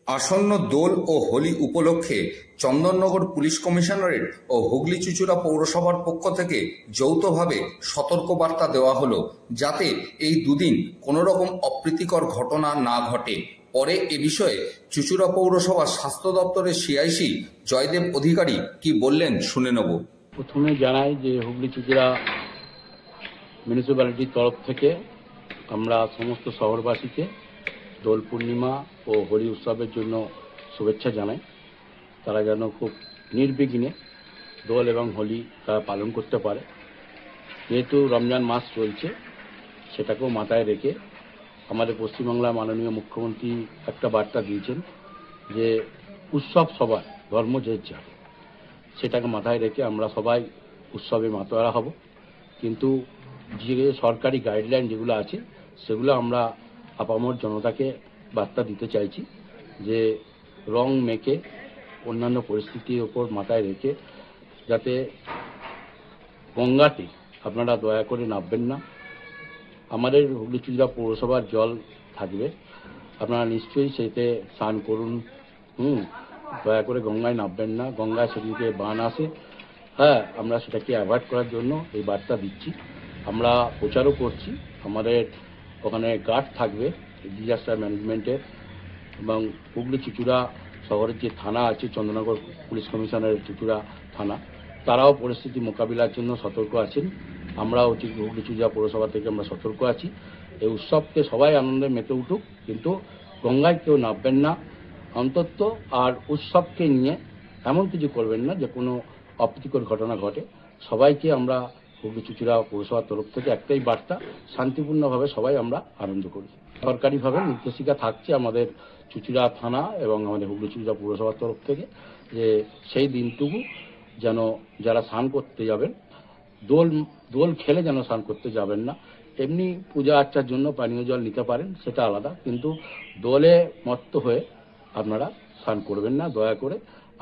আসন্ন দোল ও হোলি উপলক্ষে Chandannagar police commissionerate ও হুগলি চুঁচুড়া পৌরসভার পক্ষ থেকে যৌথভাবে সতর্কবার্তা দেওয়া হলো, যাতে এই দুদিন কোনো রকম অপ্রীতিকর ঘটনা না ঘটে। পরে এ বিষয়ে চুঁচুড়া পৌরসভার স্বাস্থ্য দপ্তরের সিআইসি জয়দেব অধিকারী কি বললেন শুনে নেব। প্রথমে জানাই যে হুগলি চুঁচুড়া মিউনিসিপ্যালিটির তরফ থেকে আমরা সমস্ত শহরবাসীকে দোল পূর্ণিমা ও হোলি উৎসবের জন্য শুভেচ্ছা জানাই। তারা যেন খুব নির্বিঘ্নে দোল এবং হোলি তারা পালন করতে পারে। যেহেতু রমজান মাস চলছে, সেটাকেও মাথায় রেখে আমাদের পশ্চিমবাংলার মাননীয় মুখ্যমন্ত্রী একটা বার্তা দিয়েছেন যে উৎসব সবার, ধর্ম যে যার, সেটাকে মাথায় রেখে আমরা সবাই উৎসবে মাতোয়ারা হব। কিন্তু যে সরকারি গাইডলাইন যেগুলো আছে সেগুলো আমরা আপামর জনতাকে বার্তা দিতে চাইছি যে রং মেখে অন্যান্য পরিস্থিতির ওপর মাথায় রেখে যাতে গঙ্গাতে আপনারা দয়া করে নামবেন না। আমাদের হুগলি চুঁচুড়া পৌরসভার জল থাকবে, আপনারা নিশ্চয়ই সেতে স্নান করুন। দয়া করে গঙ্গায় নামবেন না, গঙ্গায় সেদিকে বান আসে। হ্যাঁ, আমরা সেটাকে অ্যাভয়েড করার জন্য এই বার্তা দিচ্ছি। আমরা প্রচারও করছি, আমাদের ওখানে গার্ড থাকবে ডিজাস্টার ম্যানেজমেন্টের, এবং হুগলি চুঁচুড়া শহরের যে থানা আছে চন্দননগর পুলিশ কমিশনারের চুঁচুড়া থানা, তারাও পরিস্থিতি মোকাবিলার জন্য সতর্ক আছেন। আমরাও হুগলি চুঁচুড়া পৌরসভা থেকে আমরা সতর্ক আছি। এই উৎসবকে সবাই আনন্দে মেতে উঠুক, কিন্তু গঙ্গায় কেউ নামবেন না অন্তত। আর উৎসবকে নিয়ে এমন কিছু করবেন না যে কোনো অপ্রীতিকর ঘটনা ঘটে। সবাইকে আমরা হুগলি চুঁচুড়া পৌরসভার তরফ থেকে একটাই বার্তা, শান্তিপূর্ণভাবে সবাই আমরা আনন্দ করি। সরকারিভাবে নির্দেশিকা থাকছে আমাদের চুঁচুড়া থানা এবং আমাদের হুগলি চুঁচুড়া পৌরসভার তরফ থেকে যে সেই দিনটুকু যেন যারা স্নান করতে যাবেন, দোল খেলে যেন স্নান করতে যাবেন না। এমনি পূজা আর্চার জন্য পানীয় জল নিতে পারেন, সেটা আলাদা, কিন্তু দোলে মত্ত হয়ে আপনারা স্নান করবেন না দয়া করে।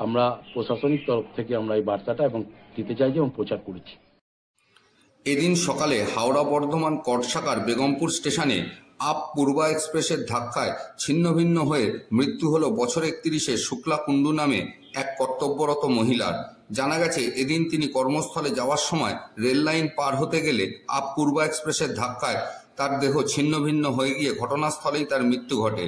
আমরা প্রশাসনিক তরফ থেকে আমরা এই বার্তাটা এবং দিতে চাইছি এবং প্রচার করেছি। এদিন সকালে হাওড়া বর্ধমান কটশাখার বেগমপুর স্টেশনে আপ পূর্বা এক্সপ্রেসের ধাক্কায় ছিন্ন ভিন্ন হয়ে মৃত্যু হল বছর 31-এ শুক্লা কুণ্ডু নামে এক কর্তব্যরত মহিলার। জানা গেছে, এদিন তিনি কর্মস্থলে যাওয়ার সময় রেল লাইন পার হতে গেলে আপ পূর্বা এক্সপ্রেসের ধাক্কায় তার দেহ ছিন্ন ভিন্ন হয়ে গিয়ে ঘটনাস্থলেই তার মৃত্যু ঘটে।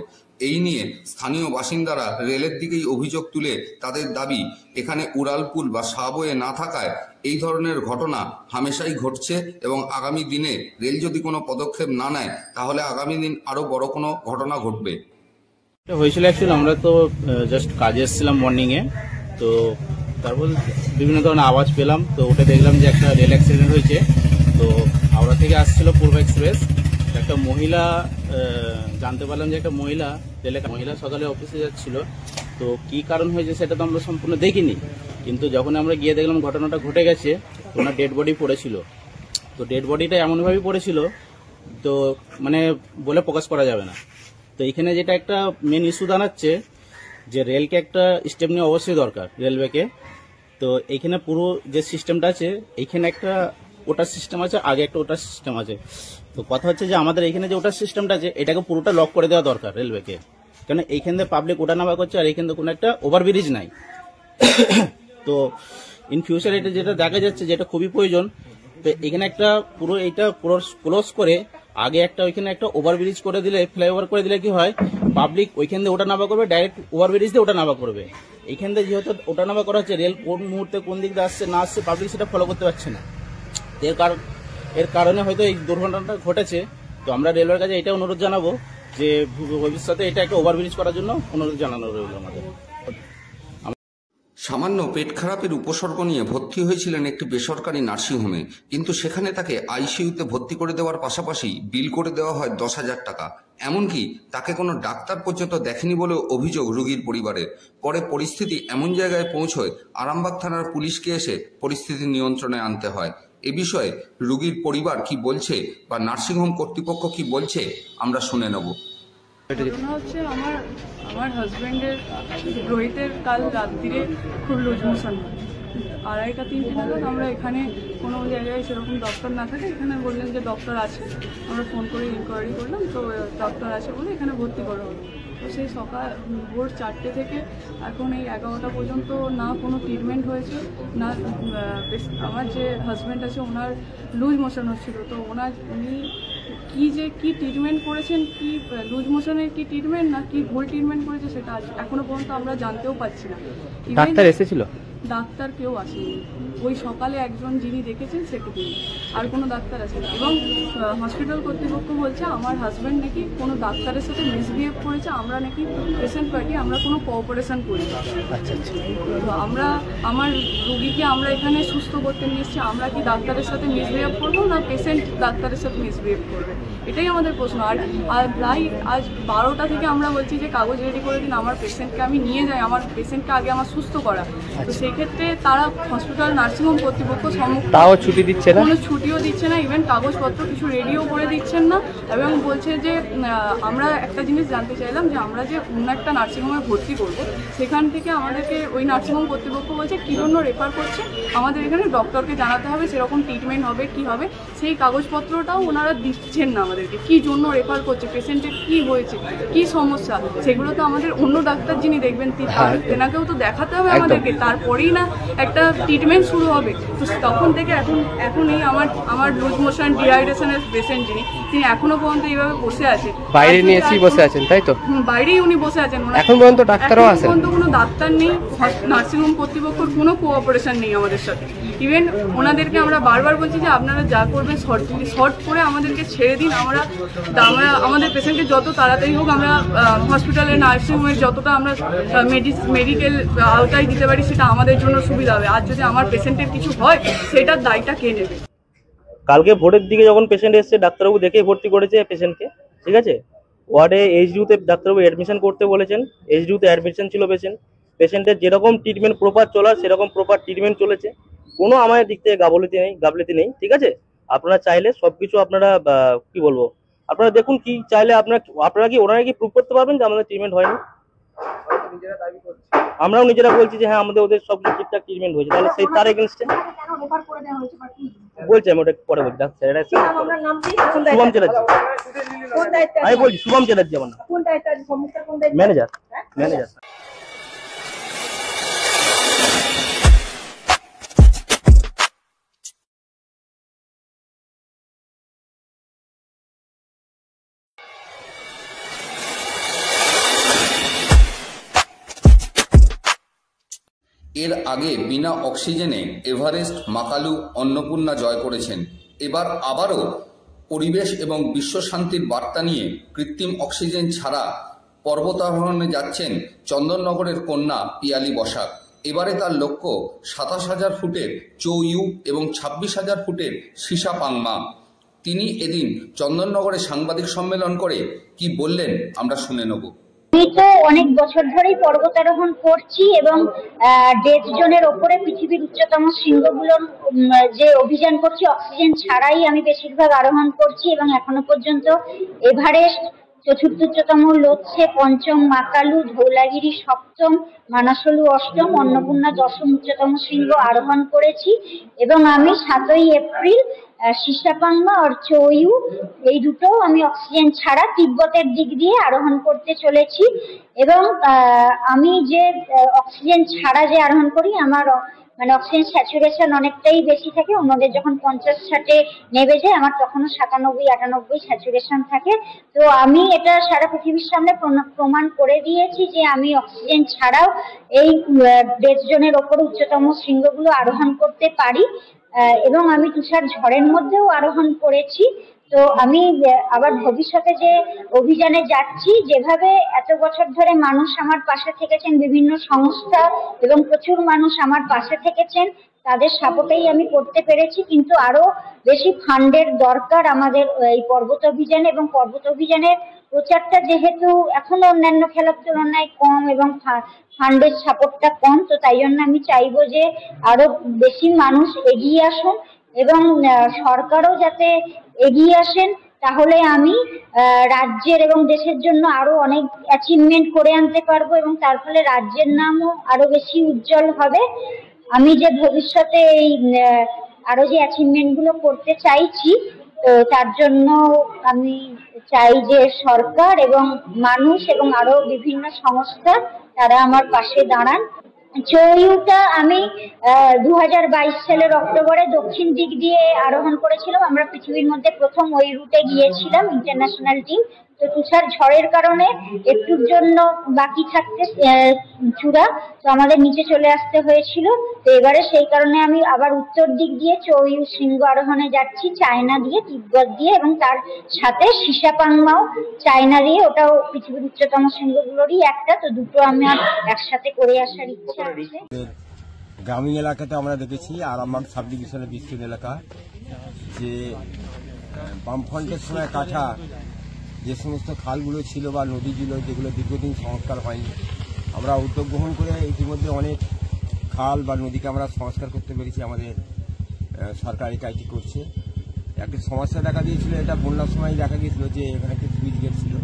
এই নিয়ে স্থানীয় বাসিন্দারা রেলের দিকেই অভিযোগ তুলে তাদের দাবি, এখানে উড়ালপুল বা সাবওয়ে না থাকায় এই ধরনের ঘটনা হামেশাই ঘটছে এবং আগামী দিনে রেল যদি কোনো পদক্ষেপ না নেয় তাহলে আগামী দিন আরো বড় কোনো ঘটনা ঘটবে। হয়েছিল অ্যাকচুয়ালি আমরা তো জাস্ট কাজে এসেছিলাম মর্নিংয়ে, তো তারপর বিভিন্ন ধরনের আওয়াজ পেলাম, তো ওটা দেখলাম যে একটা রেল অ্যাক্সিডেন্ট হয়েছে। তো হাওড়া থেকে আসছিল পূর্ব এক্সপ্রেস, একটা মহিলা জানতে পারলাম যে একটা মহিলা সকালে অফিসে যাচ্ছিল। তো কি কারণ হয়েছে সেটা তো আমরা সম্পূর্ণ দেখিনি, কিন্তু যখন আমরা গিয়ে দেখলাম ঘটনাটা ঘটে গেছে, ওনার ডেড বডি পড়েছিল। তো ডেড বডিটা এমনভাবেই পড়েছিল তো মানে বলে প্রকাশ করা যাবে না। তো এখানে যেটা একটা মেন ইস্যু দাঁড়াচ্ছে যে রেলকে একটা স্টেপ নেওয়া অবশ্যই দরকার, রেলওয়েকে। তো এইখানে পুরো যে সিস্টেমটা আছে, এইখানে একটা ওটার সিস্টেম আছে, আগে একটা ওটার সিস্টেম আছে। তো কথা হচ্ছে যে আমাদের এইখানে যে ওটার সিস্টেমটা আছে এটাকে পুরোটা লক করে দেওয়া দরকার রেলওয়েকে, কারণ এইখান থেকে পাবলিক ওঠা নামা করছে আর এইখান থেকে কোনো একটা ওভারব্রিজ নাই। তো ইন ফিউচার এটা যেটা দেখা যাচ্ছে যেটা খুবই প্রয়োজন, তো এখানে একটা পুরো এইটা ক্লোজ করে আগে একটা ওইখানে একটা ওভারব্রিজ করে দিলে, ফ্লাইওভার করে দিলে কি হয়, পাবলিক ওইখান দিয়ে ওটা নামা করবে, ডাইরেক্ট ওভারব্রিজ দিয়ে ওটা নামা করবে। এইখান থেকে যেহেতু ওটা নামা করা হচ্ছে, রেল কোন মুহূর্তে কোন দিক দিয়ে আসছে না আসছে পাবলিক সেটা ফলো করতে পারছে না। এর কারণে হয়তো এই দুর্ঘটনাটা ঘটেছে। তো আমরা রেলওয়ের কাছে এটা অনুরোধ জানাবো যে ভবিষ্যতে এটা একটা ওভারব্রিজ করার জন্য অনুরোধ জানানো রইল আমাদের। সামান্য পেট খারাপের উপসর্গ নিয়ে ভর্তি হয়েছিলেন একটি বেসরকারি নার্সিংহোমে, কিন্তু সেখানে তাকে আইসিইউতে ভর্তি করে দেওয়ার পাশাপাশি বিল করে দেওয়া হয় 10,000 টাকা। এমনকি তাকে কোনো ডাক্তার পর্যন্ত দেখেনি বলেও অভিযোগ রোগীর পরিবারের। পরে পরিস্থিতি এমন জায়গায় পৌঁছয় আরামবাগ থানার পুলিশকে এসে পরিস্থিতি নিয়ন্ত্রণে আনতে হয়। এ বিষয়ে রোগীর পরিবার কি বলছে বা নার্সিংহোম কর্তৃপক্ষ কি বলছে আমরা শুনে নেব। ঘটনা হচ্ছে আমার হাজব্যান্ডের রোহিতের কাল রাত্রিরে খুব লুজ মোশন হয়। 2:30-3টে নাগাদ আমরা এখানে কোনো জায়গায় সেরকম ডক্টর না থাকে, এখানে বললেন যে ডক্টর আছে। আমরা ফোন করে ইনকোয়ারি করলাম, তো ডক্টর আছে বলে এখানে ভর্তি করা হলো। তো সেই সকাল ভোর 4টে থেকে এখন এই 11টা পর্যন্ত না কোনো ট্রিটমেন্ট হয়েছে, না আমার যে হাজব্যান্ড আছে ওনার লুজ মোশন হচ্ছিলো, তো উনি কি ট্রিটমেন্ট করেছেন, কি লুজ মোশনের কি ট্রিটমেন্ট না কি ভুল ট্রিটমেন্ট করেছে সেটা এখনো পর্যন্ত আমরা জানতেও পারছি না। ডাক্তার এসেছিল? ডাক্তার কেউ আসেনি, ওই সকালে একজন যিনি দেখেছেন সেটুকু, আর কোনো ডাক্তার আসেনি। এবং হসপিটাল কর্তৃপক্ষ বলছে আমার হাজব্যান্ড নাকি কোনো ডাক্তারের সাথে মিসবিহেভ করেছে, আমরা নাকি পেশেন্ট পার্টি আমরা কোনো কোঅপারেশন করি। আচ্ছা আচ্ছা। তো আমার রুগীকে আমরা এখানে সুস্থ করতে নিয়ে এসেছি, আমরা কি ডাক্তারের সাথে মিসবিহেভ করবো না পেশেন্ট ডাক্তারের সাথে মিসবিহেভ করবে, এটাই আমাদের প্রশ্ন। আর প্রায় আজ 12টা থেকে আমরা বলছি যে কাগজ রেডি করে দিন, আমার পেশেন্টকে আমি নিয়ে যাই, আমার পেশেন্টকে আগে আমার সুস্থ করা। তো সেই ক্ষেত্রে তারা হসপিটাল নার্সিংহোম কর্তৃপক্ষ সম্মুখীন তাও ছুটি দিচ্ছে না, কোনো ছুটিও দিচ্ছে না, ইভেন কাগজপত্র কিছু রেডিও করে দিচ্ছেন না। এবং বলছে যে আমরা একটা জিনিস জানতে চাইলাম যে আমরা যে অন্য একটা নার্সিংহোমে ভর্তি করবো, সেখান থেকে আমাদেরকে ওই নার্সিংহোম কর্তৃপক্ষ বলছে কী জন্য রেফার করছে, আমাদের এখানে ডক্টরকে জানাতে হবে, সেরকম ট্রিটমেন্ট হবে কি হবে সেই কাগজপত্রটাও ওনারা দিচ্ছেন না আমাদেরকে, কী জন্য রেফার করছে, পেশেন্টের কী হয়েছে, কী সমস্যা, সেগুলো তো আমাদের অন্য ডাক্তার যিনি দেখবেন তেনাকেও তো দেখাতে হবে আমাদেরকে, তারপরেই না একটা ট্রিটমেন্ট শুরু হবে। তো তখন থেকে এখন এই আমার লুজ মোশন ডিহাইড্রেশনের পেশেন্ট তিনি এখনো পর্যন্ত এইভাবে বসে আছে, বাইরে নিয়ে এসেই বসে আছেন তাই তো? বাইরেই উনি বসে আছেন, এখন পর্যন্ত ডাক্তারও আসে? এখন পর্যন্ত কোনো ডাক্তার নেই, নার্সিংহোম কর্তৃপক্ষের কোনো কোঅপারেশন নেই আমাদের সাথে। ইভেন ওনাদেরকে আমরা বারবার বলছি যে আপনারা যা করবেন শর্ট করে আমাদেরকে ছেড়ে দিন, আমরা আমাদের পেশেন্টকে যত তাড়াতাড়ি হোক আমরা হসপিটালে নার্সিংহোমের যতটা আমরা মেডিকেল আওতায় দিতে পারি সেটা আমাদের জন্য সুবিধা হবে। আর যদি আমার পেশেন্টের কিছু হয় সেটার দায়টা কে নেবে? কালকে ভোরের দিকে যখন পেশেন্ট এসছে ডাক্তারবাবু দেখেই ভর্তি করেছে পেশেন্টকে, ঠিক আছে। ওয়ার্ডে এইচডিউতে ডাক্তারবাবু অ্যাডমিশন করতে বলেছেন, এইচডিউতে অ্যাডমিশন ছিল পেশেন্টের যেরকম ট্রিটমেন্ট প্রপার চলার সেরকম প্রপার ট্রিটমেন্ট চলেছে, কোনো আমাদের দিক থেকে গাফলতি নেই, ঠিক আছে। আপনারা চাইলে সবকিছু আপনারা কি বলবো, আপনারা দেখুন কি চাইলে ওনারা কি প্রুভ করতে পারবেন যে আমাদের ট্রিটমেন্ট হয়নি? আমরাও নিজেরা বলছি যে হ্যাঁ আমাদের ওদের সব ঠিকঠাক ট্রিটমেন্ট হয়েছে, তাহলে সেই তার এগেনস্টে বলছি, আমি ওটা পরে বলছি। শুভম চ্যাটার্জি, আমি বলছি শুভম চ্যাটার্জি আমার নাম, ম্যানেজার। এর আগে বিনা অক্সিজেনে এভারেস্ট, মাকালু, অন্নপূর্ণা জয় করেছেন। এবার আবারও পরিবেশ এবং বিশ্ব শান্তির বার্তা নিয়ে কৃত্রিম অক্সিজেন ছাড়া পর্বতারোহণে যাচ্ছেন চন্দননগরের কন্যা পিয়ালি বসাক। এবারে তার লক্ষ্য 27,000 ফুটের চৌইউ এবং 26,000 ফুটের সিসা পাংমা। তিনি এদিন চন্দননগরে সাংবাদিক সম্মেলন করে কি বললেন আমরা শুনে নেব। আমি তো অনেক বছর ধরেই পর্বতারোহণ করছি এবং ডেথ জোনের ওপরে পৃথিবীর উচ্চতম শৃঙ্গগুলোর যে অভিযান করছি অক্সিজেন ছাড়াই আমি বেশিরভাগ আরোহণ করছি এবং এখনো পর্যন্ত এভারেস্ট চতুর্থ উচ্চতম, লোৎসে পঞ্চম, মাকালু, ধৌলাগিরি সপ্তম, মানাসলু অষ্টম, অন্নপূর্ণা দশম উচ্চতম শৃঙ্গ আরোহণ করেছি এবং আমি 7ই এপ্রিল সিসাপাংমা আর চৌইউ এই দুটো আমি অক্সিজেন ছাড়া তিব্বতের দিক দিয়ে আরোহণ করতে চলেছি। এবং আমি যে অক্সিজেন ছাড়া যে আরোহণ করি আমার মানে অক্সিজেন স্যাচুরেশন অনেকটাই বেশি থাকে, অন্যদের যখন 50-60 নেমে যায় আমার তখনও 97-98 স্যাচুরেশন থাকে। তো আমি এটা সারা পৃথিবীর সামনে প্রমাণ করে দিয়েছি যে আমি অক্সিজেন ছাড়াও এই ডেথ জোনের ওপর উচ্চতম শৃঙ্গগুলো আরোহণ করতে পারি এবং আমি তুষার ঝড়ের মধ্যেও আরোহণ করেছি। তো আমি আবার ভবিষ্যতে যে অভিযানে যাচ্ছি, যেভাবে এত বছর ধরে মানুষ আমার পাশে থেকেছেন, বিভিন্ন সংস্থা এবং প্রচুর মানুষ আমার পাশে থেকেছেন, তাদের সাপোর্টেই আমি করতে পেরেছি, কিন্তু আরো বেশি ফান্ডের দরকার আমাদের এই পর্বত অভিযানে। এবং পর্বত অভিযানের প্রচারটা যেহেতু এখনো অন্যান্য খেলার তুলনায় কম এবং ফান্ডের সাপোর্টটা কম, তো তাই জন্য আমি চাইবো যে আরো বেশি মানুষ এগিয়ে আসুন এবং সরকারও যাতে এগিয়ে আসেন, তাহলে আমি রাজ্যের এবং দেশের জন্য আরো অনেক অ্যাচিভমেন্ট করে আনতে পারবো এবং তার ফলে রাজ্যের নামও আরো বেশি উজ্জ্বল হবে। আমি যে ভবিষ্যতে এই আরো যে অ্যাচিভমেন্ট গুলো করতে চাইছি, তো তো তার জন্য আমি চাই যে সরকার এবং মানুষ এবং আরো বিভিন্ন সংস্থা তারা আমার পাশে দাঁড়ান। চৌইউটা আমি 2022 সালের অক্টোবরে দক্ষিণ দিক দিয়ে আরোহণ করেছিলাম। আমরা পৃথিবীর মধ্যে প্রথম ওই রুটে গিয়েছিলাম ইন্টারন্যাশনাল টিম। তো তুষার ঝড়ের কারণে একটুর জন্য বাকি থাকতে চূড়া, তো আমাদের নিচে চলে আসতে হয়েছিল। তো এবারে সেই কারণে আমি আবার উত্তর দিক দিয়ে চৌইউ শৃঙ্গ আরোহণে যাচ্ছি, চায়না দিয়ে, তিব্বত দিয়ে, এবং তার সাথে সিসাপাংমাও চায়না দিয়ে, ওটাও পৃথিবীর উচ্চতম শৃঙ্গগুলোরই একটা। তো দুটো আমার একসাথে করে আসার ইচ্ছা আছে। গ্রামীণ এলাকাতে আমরা দেখেছি আরামবাগ সাব ডিভিশনের বিস্তীর্ণ এলাকা, যে বামফ্রন্টের সময় কাটা যে সমস্ত খালগুলো ছিল বা নদী ছিল যেগুলো দীর্ঘদিন সংস্কার হয়নি, আমরা উদ্যোগ গ্রহণ করে ইতিমধ্যে অনেক খাল বা নদীকে আমরা সংস্কার করতে পেরেছি। আমাদের সরকারি কাজটি করছে। একটা সমস্যা দেখা দিয়েছিল, এটা বন্যার সময় দেখা গিয়েছিল যে এখানে একটি সুইচ গেট ছিল,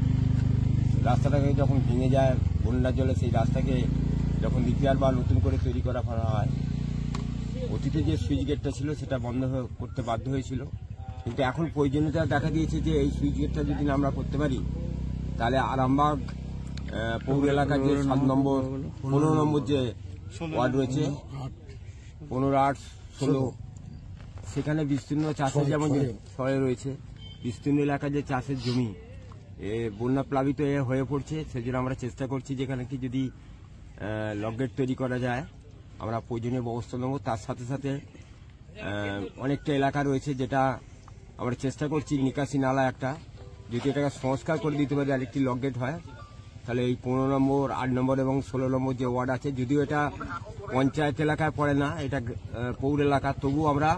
রাস্তাটাকে যখন ভেঙে যায় বন্যার জলে, সেই রাস্তাকে যখন রিপেয়ার বা নতুন করে তৈরি করা হয়, অতীতে যে সুইচ গেটটা ছিল সেটা বন্ধ করতে বাধ্য হয়েছিল। কিন্তু এখন প্রয়োজনীয়তা দেখা দিয়েছে যে এই সুইচ গেটটা যদি আমরা করতে পারি, তাহলে আরামবাগ পৌর এলাকার যে 7 নম্বর 15 নম্বর যে ওয়ার্ড রয়েছে, 15, 8, 16, সেখানে বিস্তীর্ণ চাষের যেমন শহরে রয়েছে, বিস্তীর্ণ এলাকার যে চাষের জমি বন্যা প্লাবিত হয়ে পড়ছে। সেজন্য আমরা চেষ্টা করছি যেখানে কি যদি লকগেট তৈরি করা যায় আমরা প্রয়োজনীয় ব্যবস্থা নেব। তার সাথে সাথে অনেকটা এলাকা রয়েছে যেটা আমরা চেষ্টা করছি নিকাশি নালা একটা, যদি এটাকে সংস্কার করে দিতে পারি আরেকটি লকগেট হয়, তাহলে এই 15 নম্বর 8 নম্বর এবং 16 নম্বর যে ওয়ার্ড আছে, যদিও এটা পঞ্চায়েত এলাকায় পড়ে না, এটা পৌর এলাকা, তবু আমরা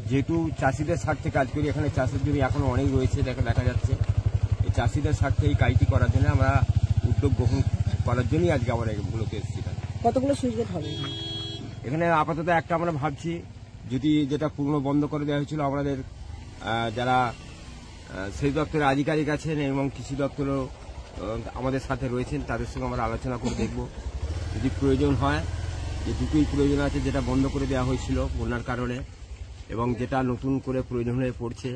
যেহেতু চাষিদের স্বার্থে কাজ করি, এখানে চাষের জমি এখনো অনেক রয়েছে দেখা যাচ্ছে, এই চাষিদের স্বার্থে এই কাজটি করার জন্য আমরা উদ্যোগ গ্রহণ করার জন্যই আজকে আমরা এগুলোতে এসেছি। কতগুলো সুইচ গেট হবে এখানে? আপাতত একটা আমরা ভাবছি, যদি যেটা পুরনো বন্ধ করে দেওয়া হয়েছিল, আমাদের যারা সেচ দপ্তরের আধিকারিক আছেন এবং কৃষি দপ্তরও আমাদের সাথে রয়েছেন, তাদের সঙ্গে আমরা আলোচনা করে দেখব। যদি প্রয়োজন হয়, যে দুটোই প্রয়োজন আছে, যেটা বন্ধ করে দেওয়া হয়েছিল বন্যার কারণে এবং যেটা নতুন করে প্রয়োজন হয়ে পড়ছে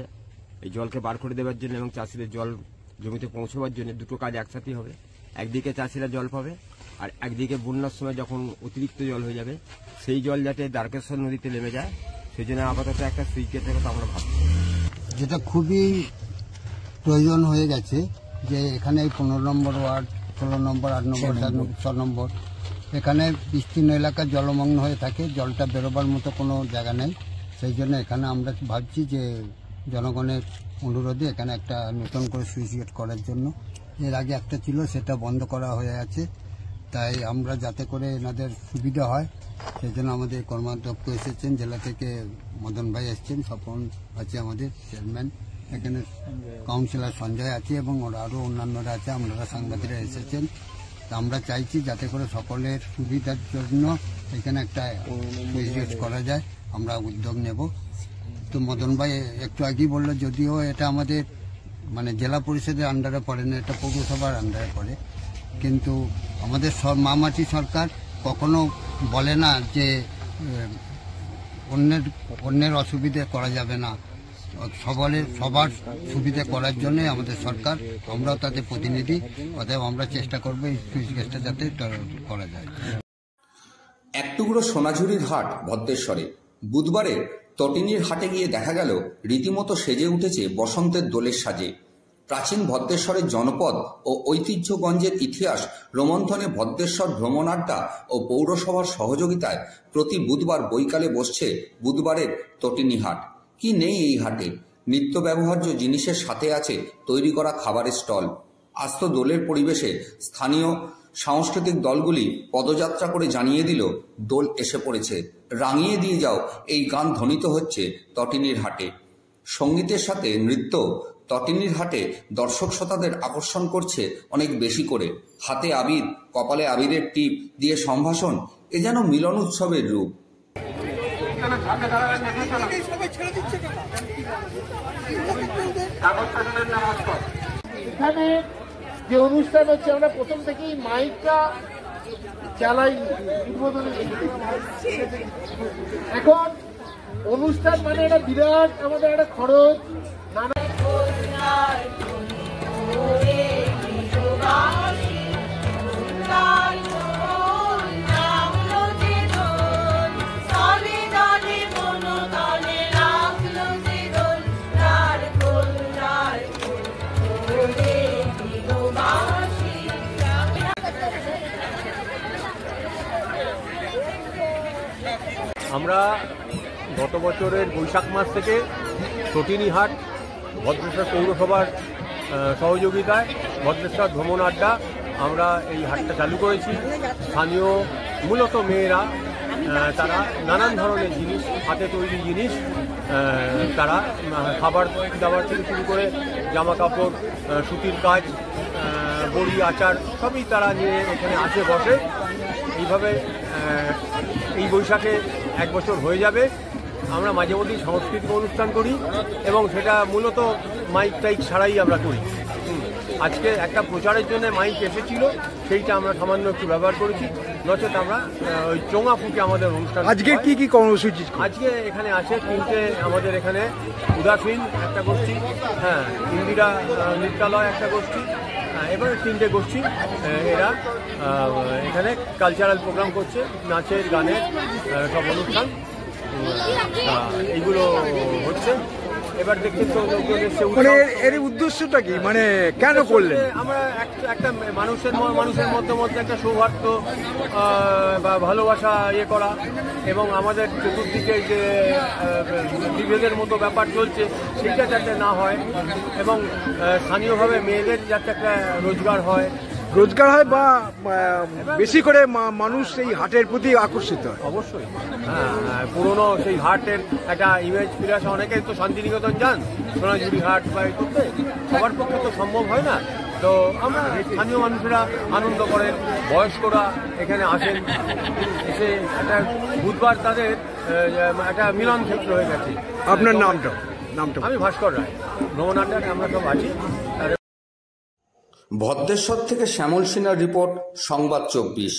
এই জলকে বার করে দেওয়ার জন্য এবং চাষিদের জল জমিতে পৌঁছবার জন্য, দুটো কাজ একসাথেই হবে। একদিকে চাষিরা জল পাবে, আর একদিকে বন্যার সময় যখন অতিরিক্ত জল হয়ে যাবে, সেই জল যাতে দ্বারকেশ্বর নদীতে নেমে যায়, সেই জন্য আপাতত একটা সুইচ গেটের কথা আমরা ভাবছি। যেটা খুবই প্রয়োজন হয়ে গেছে, যে এখানে 15 নম্বর ওয়ার্ড, 16 নম্বর, 8 নম্বর, 6 নম্বর, এখানে বিস্তীর্ণ এলাকা জলমগ্ন হয়ে থাকে, জলটা বেরোবার মতো কোনো জায়গা নেই। সেই জন্য এখানে আমরা ভাবছি যে জনগণের অনুরোধে এখানে একটা নতুন করে সুইচ গেট করার জন্য। এর আগে একটা ছিল, সেটা বন্ধ করা হয়ে আছে, তাই আমরা যাতে করে এনাদের সুবিধা হয় সেই জন্য আমাদের কর্মাধ্যক্ষ এসেছেন, জেলা থেকে মদন ভাই এসেছেন, স্বপন আছে আমাদের চেয়ারম্যান, এখানে কাউন্সিলর সঞ্জয় আছে এবং ওরা আরও অন্যান্যরা আছে, আপনারা সাংবাদিকরা এসেছেন। তা আমরা চাইছি যাতে করে সকলের সুবিধার জন্য এখানে একটা সুইচ গেট করা যায়, আমরা উদ্যোগ নেব। তো মদন ভাই একটু আগেই বললো, যদিও এটা আমাদের মানে জেলা পরিষদের আন্ডারে পড়ে না, এটা পৌরসভার আন্ডারে পড়ে, কিন্তু আমাদের মামাটি সরকার কখনো বলে না যে অন্যের অসুবিধে করা যাবে না, সবার সুবিধা করার জন্য আমাদের সরকার, আমরাও তাদের প্রতিনিধি, অতএব আমরা চেষ্টা করবো এই সুইচ গেটটা যাতে করা যায়। এক টুকরো সোনাঝুরির হাট ভদ্রেশ্বরে বুধবারে তটিনীর হাটে গিয়ে দেখা গেল রীতিমতো সেজে উঠেছে বসন্তের দোলের সাজে। প্রাচীন ভদ্রেশ্বরের জনপদ ও ঐতিহ্যগঞ্জের ইতিহাস রোমন্থনে ভদ্রেশ্বর ভ্রমণ আড্ডা ও পৌরসভার সহযোগিতায় প্রতি বুধবার বৈকালে বসছে বুধবারের তটিনী হাট। কি নেই এই হাটে? নিত্য ব্যবহার্য জিনিসের সাথে আছে তৈরি করা খাবারের স্টল। আস্ত দোলের পরিবেশে স্থানীয় সাংস্কৃতিক দলগুলি পদযাত্রা করে জানিয়ে দিল দোল এসে পড়েছে, রাঙিয়ে দিয়ে যাও, এই গান ধ্বনিত হচ্ছে তটিনীর হাটে। সঙ্গীতের সাথে নৃত্য তটিনীর হাটে দর্শক শ্রোতাদের আকর্ষণ করছে অনেক বেশি করে। হাতে আবির, কপালে আবিরের টিপ দিয়ে সম্ভাষণ, এ যেন মিলন উৎসবের রূপ। এখানে যে অনুষ্ঠান হচ্ছে, আমরা প্রথম থেকেই মাইকটা চালাই উদ্বোধনে। এখন অনুষ্ঠান মানে একটা বিরাট আমাদের একটা খরচ, নানা আমরা গত বছরের বৈশাখ মাস থেকে সটিনীহাট ভদ্রেশ্বর পৌরসভার সহযোগিতায় ভদ্রেশ্বর ভ্রমণ আড্ডা আমরা এই হাটটা চালু করেছি। স্থানীয় মূলত মেয়েরা তারা নানান ধরনের জিনিস, হাতে তৈরি জিনিস, তারা খাবার দাবার থেকে শুরু করে জামা কাপড়, সুতির কাজ, বড়ি, আচার সবই তারা নিয়ে এখানে আসে বসে। এইভাবে এই বৈশাখে 1 বছর হয়ে যাবে। আমরা মাঝে মধ্যেই সাংস্কৃতিক অনুষ্ঠান করি এবং সেটা মূলত মাইক টাইক ছাড়াই আমরা করি। আজকে একটা প্রচারের জন্য মাইক এসেছিল, সেইটা আমরা সামান্য একটু ব্যবহার করেছি, নচেত আমরা ওই চোঙা ফুঁকে আমাদের অনুষ্ঠান। আজকে কি কি কর্মসূচি? আজকে এখানে আছে 3টে, আমাদের এখানে উদাসীন একটা গোষ্ঠী, হ্যাঁ, ইন্দিরা নৃত্যালয় একটা গোষ্ঠী, এবারে 3টে গোষ্ঠী এরা এখানে কালচারাল প্রোগ্রাম করছে, নাচের গানের সব অনুষ্ঠান এইগুলো হচ্ছে। এবার দেখছেন তো লোকজন এসছে। এর উদ্দেশ্যটা কি, মানে কেন করলেন? আমরা একটা মানুষের মধ্যে একটা সৌহার্দ্য বা ভালোবাসা ইয়ে করা, এবং আমাদের চতুর্দিকে যে বিভেদের মতো ব্যাপার চলছে সেটা যাতে না হয়, এবং স্থানীয়ভাবে মেয়েদের যাতে একটা রোজগার হয় বা বেশি করে মানুষ এই হাটের প্রতি আকর্ষিত হয়। অবশ্যই, হ্যাঁ, পুরনো সেই হাটের একটা ইমেজ ফিরে আসা। অনেকে তো শান্তিনিকেতন যান, সোনাঝুরি হাট বা এই করতে, সবার পক্ষে তো সম্ভব হয় না। তো আমরা স্থানীয় মানুষেরা আনন্দ করেন, বয়স্করা এখানে আসেন, এসে একটা বুধবার তাদের একটা মিলন ক্ষেত্র হয়ে গেছে। আপনার নামটা? আমি ভাস্কর রায়, ভ্রমণ আড্ডায় আমরা সব আছি। ভদ্রেশ্বর থেকে শ্যামল সিনহার রিপোর্ট, সংবাদ 24।